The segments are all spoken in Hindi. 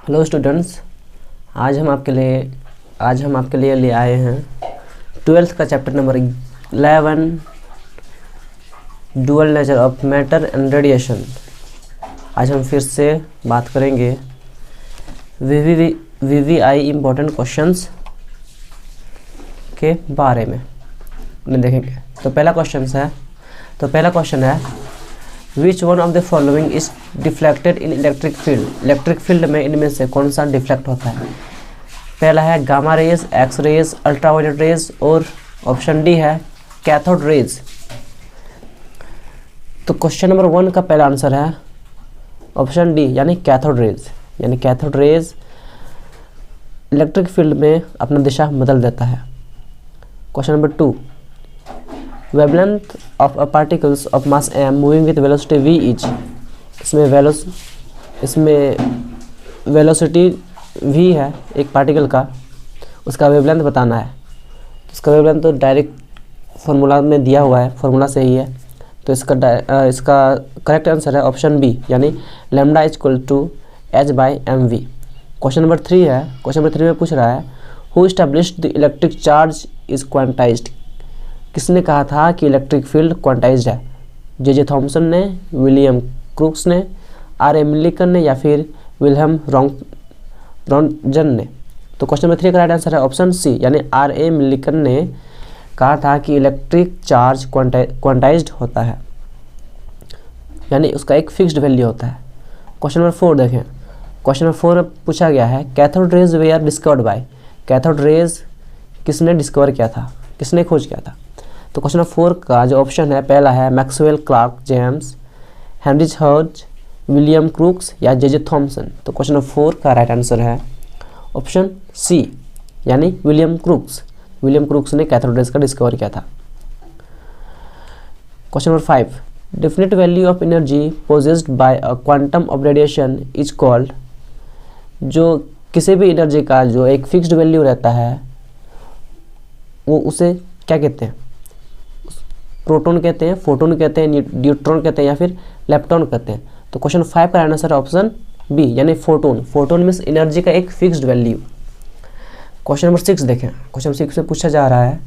हेलो स्टूडेंट्स, आज हम आपके लिए ले आए हैं 12th का chapter number 11 dual nature of matter and radiation. आज हम फिर से बात करेंगे वीवीआई इम्पोर्टेंट क्वेश्चंस के बारे में देखेंगे। तो पहला क्वेश्चन है which one of the following is deflected in electric field. Electric field में इनमें से कौन सा डिफ्लेक्ट होता है? पहला है gamma rays, X rays, ultraviolet rays और ऑप्शन डी है कैथोड रेज। तो क्वेश्चन नंबर 1 का पहला आंसर है ऑप्शन डी यानी कैथोड रेज। यानी कैथोड रेज इलेक्ट्रिक फील्ड में अपना दिशा बदल देता है। Question number 2, wavelength of a particles of mass m moving with velocity v is. इसमें वेलोसिटी v है एक पार्टिकल का, उसका वेवलेंथ बताना है। इसका वेवलेंथ तो डायरेक्ट फार्मूला में दिया हुआ है, फार्मूला से ही है। तो इसका करेक्ट आंसर है ऑप्शन बी यानी lambda is equal to h/mv। Question number 3 है। क्वेश्चन नंबर 3 में पूछ रहा है who established the electric charge is quantized. किसने कहा था कि इलेक्ट्रिक फील्ड क्वांटाइज्ड है? जे थॉमसन ने, विलियम क्रूक्स ने, आर.ए. मिलिकन ने या फिर विल्हेम रॉन्टजन ने। तो क्वेश्चन नंबर 3 का राइट आंसर है ऑप्शन सी यानी आर.ए. मिलिकन ने कहा था कि इलेक्ट्रिक चार्ज क्वांटाइज्ड होता है, यानी उसका एक फिक्स्ड वैल्यू होता है। क्वेश्चन नंबर 4 देखें। क्वेश्चन नंबर 4 में पूछा गया है cathode rays were discovered by. Cathode rays किसने डिस्कवर किया था, किसने खोज किया था? तो क्वेश्चन नंबर 4 का जो ऑप्शन है पहला है Maxwell Clerk James, Heinrich Hertz, William Crookes या जे थॉमसन। तो क्वेश्चन नंबर 4 का राइट आंसर है ऑप्शन सी यानी विलियम क्रूक्स। विलियम क्रूक्स ने कैथोड रेज का डिस्कवर किया था। Question number 5, definite value of energy possessed by a quantum of radiation is called. जो किसी भी एनर्जी का जो एक फिक्स्ड वैल्यू रहता है वो उसे क्या कहते हैं? प्रोटॉन कहते हैं, फोटोन कहते हैं, न्यूट्रॉन कहते हैं या फिर लेप्टॉन कहते हैं। तो क्वेश्चन 5 का आंसर है ऑप्शन बी यानी फोटोन। फोटोन मीन्स एनर्जी का एक फिक्स्ड वैल्यू। क्वेश्चन नंबर 6 देखें। क्वेश्चन 6 में पूछा जा रहा है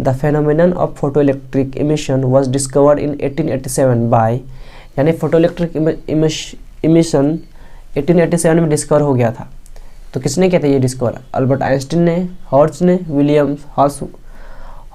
the phenomenon of photoelectric emission was discovered in 1887 by. यानी फोटोइलेक्ट्रिक इमिशन 1887 में डिस्कवर हो गया था। तो किसने किया था ये डिस्कवर? अल्बर्ट आइंस्टीन ने, हर्ट्ज ने, विलियम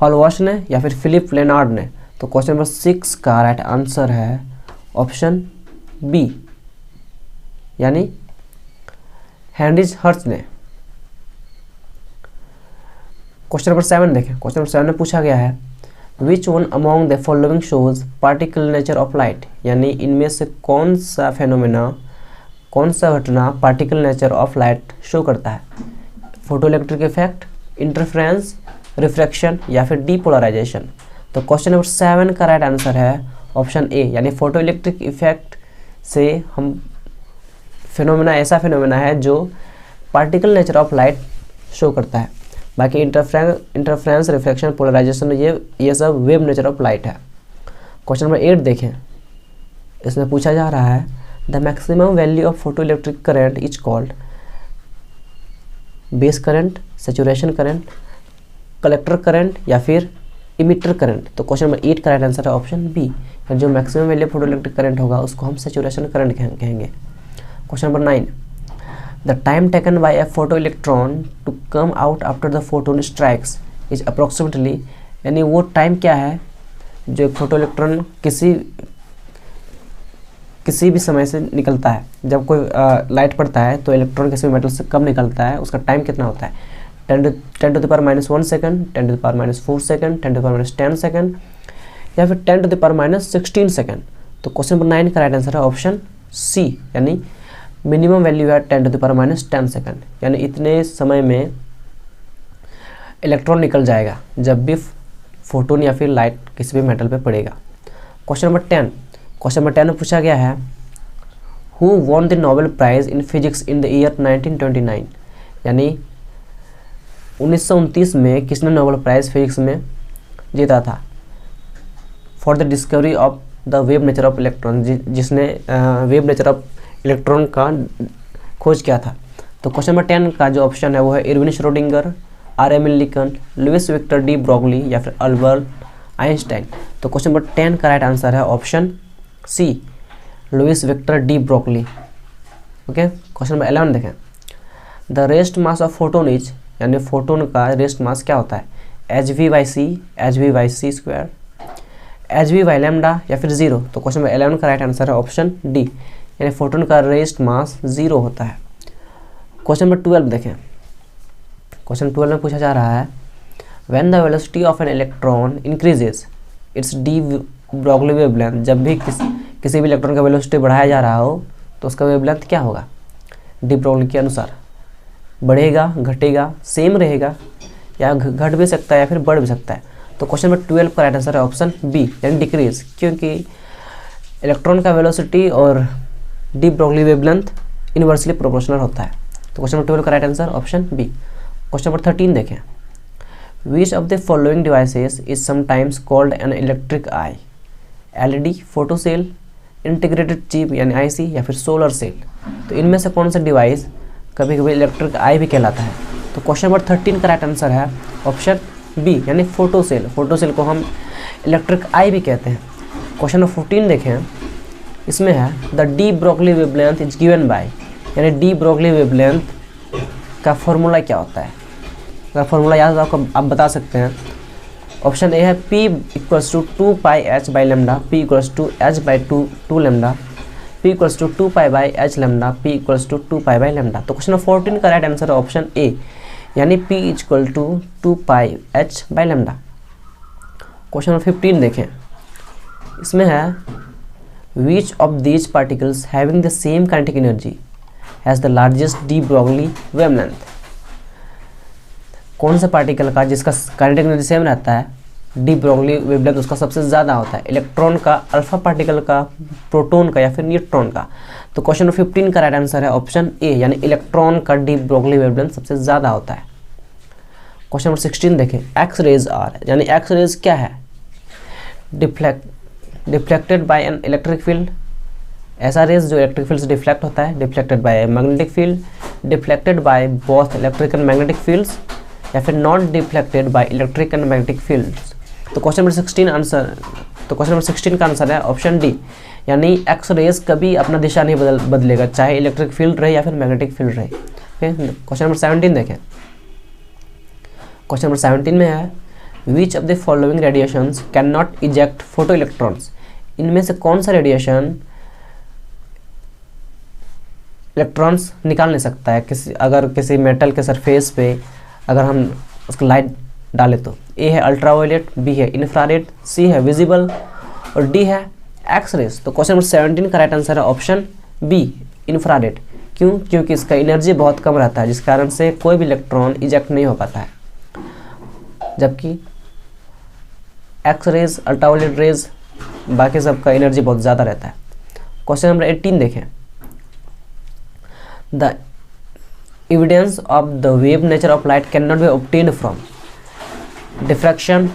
हॉलवाश ने या फिर फिलिप लेनार्ड ने। तो क्वेश्चन नंबर 6 का राइट आंसर है ऑप्शन बी यानी हेनरिच हर्ट्ज ने। क्वेश्चन नंबर 7 देखें। क्वेश्चन नंबर 7 में पूछा गया है which one among the following shows particle nature of light. यानी इनमें से कौन सा घटना particle nature of light show करता है? फोटोइलेक्ट्रिक इफेक्ट, इंटरफेरेंस, रिफ्रैक्शन या फिर डीपोलराइजेशन। तो क्वेश्चन नंबर 7 का राइट आंसर है ऑप्शन ए यानी फोटोइलेक्ट्रिक इफेक्ट से हम ऐसा फिनोमेना है जो particle nature of light show करता है। बाकी इंटरफेरेंस, रिफ्रैक्शन, पोलराइजेशन ये सब वेव नेचर ऑफ लाइट है। क्वेश्चन नंबर 8 देखें। इसमें पूछा जा रहा है the maximum value of photoelectric current is called. Base current, saturation current, collector current या फिर इमिटर करंट। तो क्वेश्चन नंबर 8 का राइट आंसर है ऑप्शन बी। जो मैक्सिमम वैल्यू फोटोइलेक्ट्रिक करंट होगा उसको हम सैचुरेशन करंट कहेंगे। Question number 9, the time taken by a photo electron to come out after the photon strikes is approximately. यानी वो टाइम क्या है जो एक फोटो इलेक्ट्रॉन किसी भी समय से निकलता है। जब कोई लाइट पड़ता है तो इलेक्ट्रॉन किसी भी मेटल से कम निकलता है, उसका टाइम कितना होता है? 10 to the power -1 second, 10 to the power -4 second, 10 to the power -10 second या फिर 10 to the power -16 सेकंड। तो क्वेश्चन नंबर 9 का राइट आंसर है ऑप्शन सी यानी मिनिमम वैल्यू है 10 to the power -10 सेकंड। यानी इतने समय में इलेक्ट्रॉन निकल जाएगा जब भी फोटोन या फिर लाइट किसी भी मेटल पे पड़ेगा। Question number 10। क्वेश्चन नंबर 10 में पूछा गया है who won the Nobel prize in physics in the year 1929। यानी 1929 में किसने नोबेल प्राइज फिजिक्स में जीता था? For the discovery of the wave nature of electron, जिसने वेव नेचर ऑफ इलेक्ट्रॉन का खोज किया था। तो क्वेश्चन नंबर 10 का जो ऑप्शन है वो है Erwin Schrodinger, R.M. Millikan, Louis Victor de Broglie या फिर अल्बर्ट आइंस्टाइन। तो क्वेश्चन नंबर 10 का राइट आंसर है option C, Louis Victor de Broglie. Okay, question number 11 देखें। The rest mass of photon is, यानी फोटोन का रेस्ट मास क्या होता है, hv/c, hv/c square, hv lambda या फिर 0। तो क्वेश्चन नंबर 11 का राइट आंसर है ऑप्शन डी, यानी फोटोन का रेस्ट मास 0 होता है। क्वेश्चन नंबर 12 देखें। क्वेश्चन 12 में पूछा जा रहा है when the velocity of an electron increases it's D Broglie wavelength. जब भी किसी भी इलेक्ट्रॉन का वेलोसिटी बढ़ाया जा रहा हो तो उसका वेवलेंथ क्या होगा, डी ब्रोगली के अनुसार बढ़ेगा, घटेगा, सेम रहेगा, या घट भी सकता है या फिर बढ़ भी सकता है। तो क्वेश्चन नंबर 12 का राइट आंसर है ऑप्शन बी, यानी डिक्रीज, क्योंकि इलेक्ट्रॉन का वेलोसिटी और de Broglie wavelength inversely proportional होता है। तो क्वेश्चन नंबर 12 का right answer option B. Question number 13 देखें। Which of the following devices is sometimes called an electric eye, LED, photo cell, integrated chip यानी IC या फिर सोलर सेल। तो इनमें से कौन सा डिवाइस कभी कभी इलेक्ट्रिक आई भी कहलाता है। तो क्वेश्चन नंबर 13 का राइट आंसर है ऑप्शन बी, यानी फोटो सेल। फोटो सेल को हम इलेक्ट्रिक आई भी कहते हैं। क्वेश्चन नंबर 14 देखें। इसमें है the D Broglie wavelength is given by, यानी डी ब्रोगली वेवलेंथ का फॉर्मूला क्या होता है। अगर फॉर्मूला याद आपको आप बता सकते हैं। ऑप्शन ए है P = 2πh/λ, P = h/2 lambda, P = 2π/h lambda, P = 2π/λ। तो क्वेश्चन नंबर 14 का राइट आंसर है ऑप्शन ए, यानी P = 2πh/λ। क्वेश्चन नंबर 15 देखें। इसमें है which of these particles having the same kinetic energy has the largest D Broglie wavelength. कौन सा पार्टिकल का जिसका काइनेटिक एनर्जी सेम रहता है, डी ब्रोगली वेवलेंथ उसका सबसे ज़्यादा होता है, इलेक्ट्रॉन का, अल्फा पार्टिकल का, प्रोटॉन का या फिर न्यूट्रॉन का। तो क्वेश्चन नंबर 15 का राइट आंसर है ऑप्शन ए, यानी इलेक्ट्रॉन का डी ब्रोगली वेवलेंथ सबसे ज़्यादा होता है। क्वेश्चन नंबर 16 देखें। एक्स रेज आर, यानी एक्स रेज क्या है, deflected by an electric field. ऐसा रेज जो इलेक्ट्रिक फील्ड से डिफ्लेक्ट होता है, deflected by magnetic field, deflected by both electric and magnetic fields, या फिर not deflected by electric and magnetic fields. तो क्वेश्चन नंबर 16 का आंसर है ऑप्शन डी, यानी एक्स रेज कभी अपना दिशा नहीं बदलेगा, चाहे इलेक्ट्रिक फील्ड रहे या फिर मैग्नेटिक फील्ड रहे। क्वेश्चन नंबर 17 देखें। क्वेश्चन नंबर 17 में है विच of the following radiations can not eject photo electrons. इनमें से कौन सा रेडिएशन इलेक्ट्रॉन्स निकाल नहीं सकता है, अगर किसी मेटल के सरफेस पे अगर हम उसको लाइट डालें तो। ए है अल्ट्रावायलेट, बी है इंफ्रारेड, सी है विजिबल और डी है एक्स रेज। तो क्वेश्चन नंबर 17 का राइट आंसर है ऑप्शन बी, इंफ्रारेड। क्यों? क्योंकि इसका एनर्जी बहुत कम रहता है, जिस कारण से कोई भी इलेक्ट्रॉन इजेक्ट नहीं हो पाता है, जबकि एक्स रेज, अल्ट्रावायलेट रेज, बाकी सबका एनर्जी बहुत ज़्यादा रहता है। क्वेश्चन नंबर 18 देखें। The evidence of the wave nature of light can not be obtained from diffraction,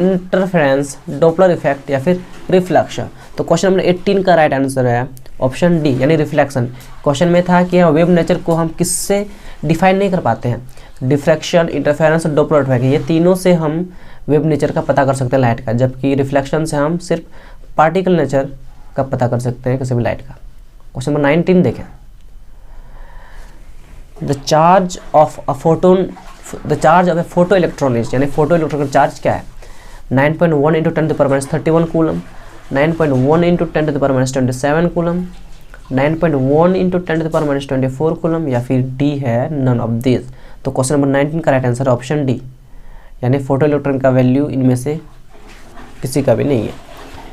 interference, Doppler effect या फिर रिफ्लेक्शन। तो क्वेश्चन नंबर 18 का राइट आंसर है ऑप्शन डी, यानी रिफ्लेक्शन। क्वेश्चन में था कि वेव नेचर को हम किससे डिफाइन नहीं कर पाते हैं, डिफ्रैक्शन, इंटरफेरेंस और डॉपलर इफेक्ट, ये तीनों से हम वेव नेचर का पता कर सकते हैं लाइट का, जबकि रिफ्लेक्शन से हम सिर्फ पार्टिकल नेचर का पता कर सकते हैं किसी भी लाइट का। क्वेश्चन नंबर 19 देखें। The charge of A photo electron is, यानी फोटो इलेक्ट्रॉन का चार्ज क्या है, 9.1 × 10⁻31 कूलम, 9.1 × 10⁻27 कूलम, 9.1 × 10⁻24 कूलम या फिर डी है नन ऑफ दिस। तो क्वेश्चन नंबर 19 का राइट आंसर है ऑप्शन डी, यानी फोटो इलेक्ट्रॉन का वैल्यू इनमें से किसी का भी नहीं है।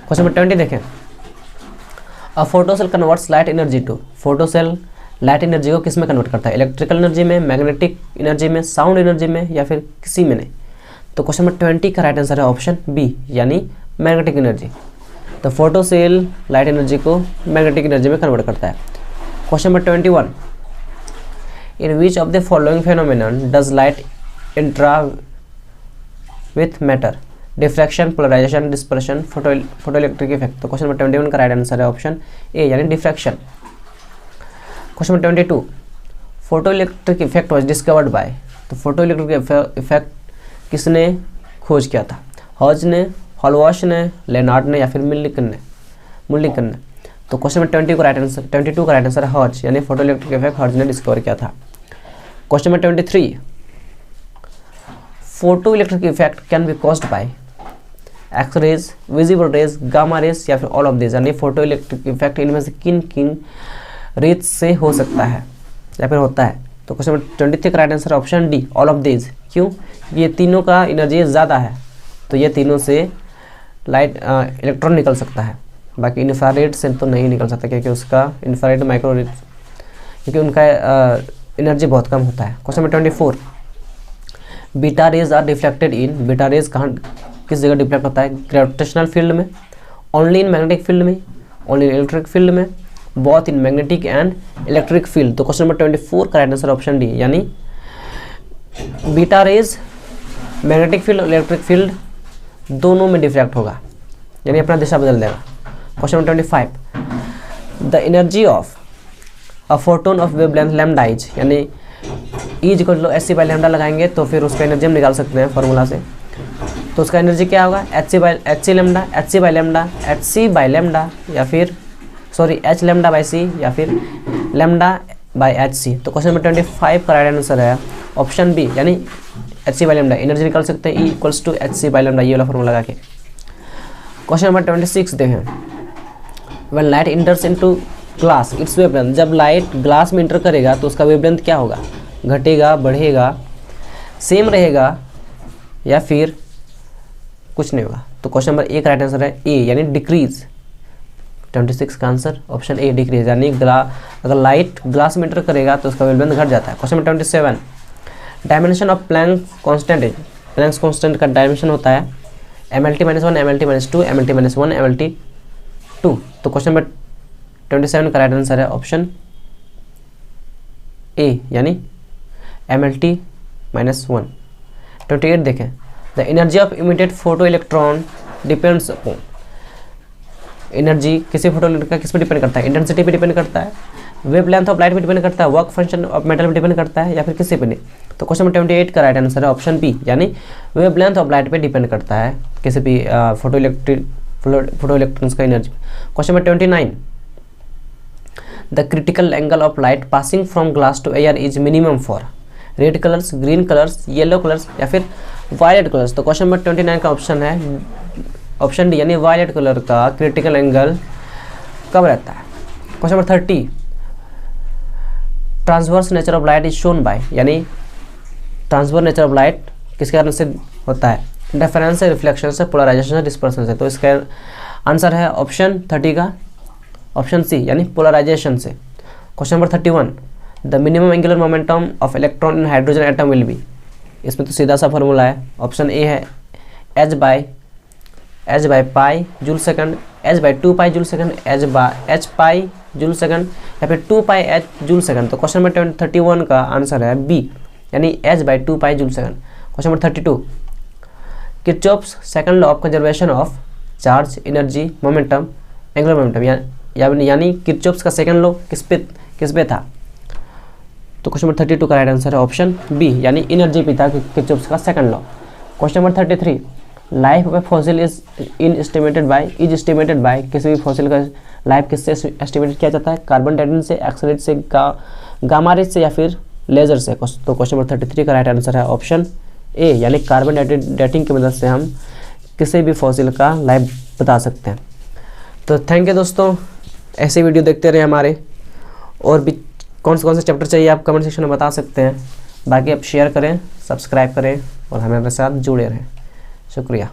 क्वेश्चन नंबर 20 देखें। A photo cell converts light energy to, photo cell light energy को किस में कन्वर्ट करता है, इलेक्ट्रिकल एनर्जी में, मैग्नेटिक एनर्जी में, साउंड एनर्जी में या फिर किसी में नहीं। तो क्वेश्चन नंबर 20 का राइट आंसर है ऑप्शन बी, यानी मैग्नेटिक एनर्जी। तो फोटो सेल लाइट एनर्जी को मैग्नेटिक एनर्जी में कन्वर्ट करता है। Question number 21। In which of the following phenomenon does light interact with matter, diffraction, polarisation, dispersion, photo electric effect. तो क्वेश्चन नंबर 21 का राइट आंसर है ऑप्शन ए, यानी diffraction. Question number 22। Photo electric effect was discovered by, तो फोटो इलेक्ट्रिक इफेक्ट किसने खोज किया था? हॉज ने, हॉलवॉश ने, लेनार्ड ने या फिर मिल्लिकन ने। तो क्वेश्चन नंबर 22 का राइट आंसर है हॉज, यानी फोटो इलेक्ट्रिक इफेक्ट हॉज ने डिस्कवर किया था। Question number 23, photo electric effect can be caused by X rays, visible rays, gamma rays या फिर ऑल ऑफ दिस, यानी फोटो इलेक्ट्रिक इफेक्ट इनमें से किन किन रेज से हो सकता है या फिर होता है? तो क्वेश्चन नंबर 23 का right answer option D, all of this. क्यों? ये तीनों का एनर्जी ज़्यादा है, तो ये तीनों से लाइट इलेक्ट्रॉन निकल सकता है, बाकी इंफ्रारेड से तो नहीं निकल सकता, क्योंकि उसका इंफ्रारेड माइक्रो रेज, क्योंकि उनका एनर्जी बहुत कम होता है। Question number 24, beta rays are deflected in, beta rays कहाँ किस जगह डिफ्लेक्ट होता है? ग्रेविटेशनल फील्ड में, ओनली इन मैग्नेटिक फील्ड में, ओनली इन इलेक्ट्रिक फील्ड में, both in magnetic and electric field. तो क्वेश्चन नंबर 24 का राइट आंसर ऑप्शन डी, यानी बीटा रेज मैग्नेटिक फील्ड और इलेक्ट्रिक फील्ड दोनों में डिफ्लेक्ट होगा, यानी अपना दिशा बदल देगा। Question number 25, the energy of a photon of wavelength lambda is, यानी इज को एच बाई लैम्डा लगाएंगे तो फिर उसका एनर्जी हम निकाल सकते हैं फॉर्मूला से। तो उसका एनर्जी क्या होगा? एच सी बाई लैम्डा या फिर एच लैम्डा बाई सी या फिर लैम्डा बाई एच सी। तो क्वेश्चन नंबर 25 का राइट आंसर है ऑप्शन बी, यानी H C by lambda. Energy निकाल सकते हैं E equals to H C by lambda, ये वाला फॉर्मूला लगा के। क्वेश्चन नंबर 26 देखें, when light enters into glass its wavelength, जब लाइट ग्लास में इंटर करेगा तो उसका वेवलेंथ क्या होगा? घटेगा, बढ़ेगा, सेम रहेगा या फिर कुछ नहीं होगा? तो क्वेश्चन नंबर 1 राइट आंसर है ए, यानी डिक्रीज। 26 का आंसर ऑप्शन ए, डिक्रीज, यानी अगर लाइट ग्लास में इंटर करेगा तो उसका वेवलेंथ घट जाता है। Question number 27, dimension of Planck constant is, Planck constant का डायमेंशन होता है MLT-1, MLT-2, MLT-1, MLT-2। तो क्वेश्चन नंबर 27 का राइट आंसर है ऑप्शन ए, यानी MLT-1। 28 देखें, the energy of emitted photo electron depends upon, energy किसी फोटो इलेक्ट्रॉन का किस पर डिपेंड करता है? इंटेंसिटी पे डिपेंड करता है, वेवलेंथ ऑफ लाइट पे डिपेंड करता है, वर्क फंक्शन ऑफ मेटल पे डिपेंड करता है या फिर किसी पे नहीं? तो क्वेश्चन नंबर 28 का राइट आंसर है ऑप्शन बी, यानी वेवलेंथ ऑफ लाइट पे डिपेंड करता है किसी भी फोटो इलेक्ट्रॉन्स का energy. Question number 29, the critical angle of light passing from glass to air is minimum for red colours, green colours, yellow colours या फिर वायलेट कलर्स? तो क्वेश्चन नंबर 29 का ऑप्शन है ऑप्शन डी, यानी वायलेट कलर का क्रिटिकल एंगल कब रहता है? Question number 30, transverse nature of light is shown by, यानी ट्रांसवर्स नेचर ऑफ लाइट किसके कारण से होता है? डिफरेंस से, रिफ्लेक्शन से, पोलराइजेशन से, डिस्पर्सन से। तो इसका आंसर है ऑप्शन 30 का ऑप्शन सी, यानी पोलराइजेशन से। Question number 31, the minimum angular momentum of electron in hydrogen atom will be, इसमें तो सीधा सा फॉर्मूला है, ऑप्शन ए है H by pi joule second, H by 2 pi joule second, H pi joule second या फिर 2 पाई एच जूल सेकंड। तो क्वेश्चन नंबर 31 का आंसर है बी, यानी H by 2 pi joule second. Question number 32, Kirchhoff's second law of conservation of charge, energy, momentum, angular momentum, यानी किरचॉफ्स का सेकंड लॉ किस पे था? तो क्वेश्चन नंबर 32 का राइट आंसर है ऑप्शन बी, यानी एनर्जी पे था किरचॉफ्स का second law. Question number 33, life of A fossil is estimated by, किसी भी फॉसिल का लाइफ किससे एस्टिमेटेड किया जाता है? कार्बन डेटिंग से, एक्सरे से, गामा रेज से या फिर लेजर से? तो क्वेश्चन नंबर 33 का राइट आंसर है ऑप्शन ए, यानी कार्बन डेटिंग की मदद से हम किसी भी फॉसिल का लाइफ बता सकते हैं। तो थैंक यू दोस्तों, ऐसे वीडियो देखते रहे हमारे, और भी कौन से चैप्टर चाहिए आप कमेंट सेक्शन में बता सकते हैं। बाकी आप शेयर करें, सब्सक्राइब करें और हमारे साथ जुड़े रहें। शुक्रिया।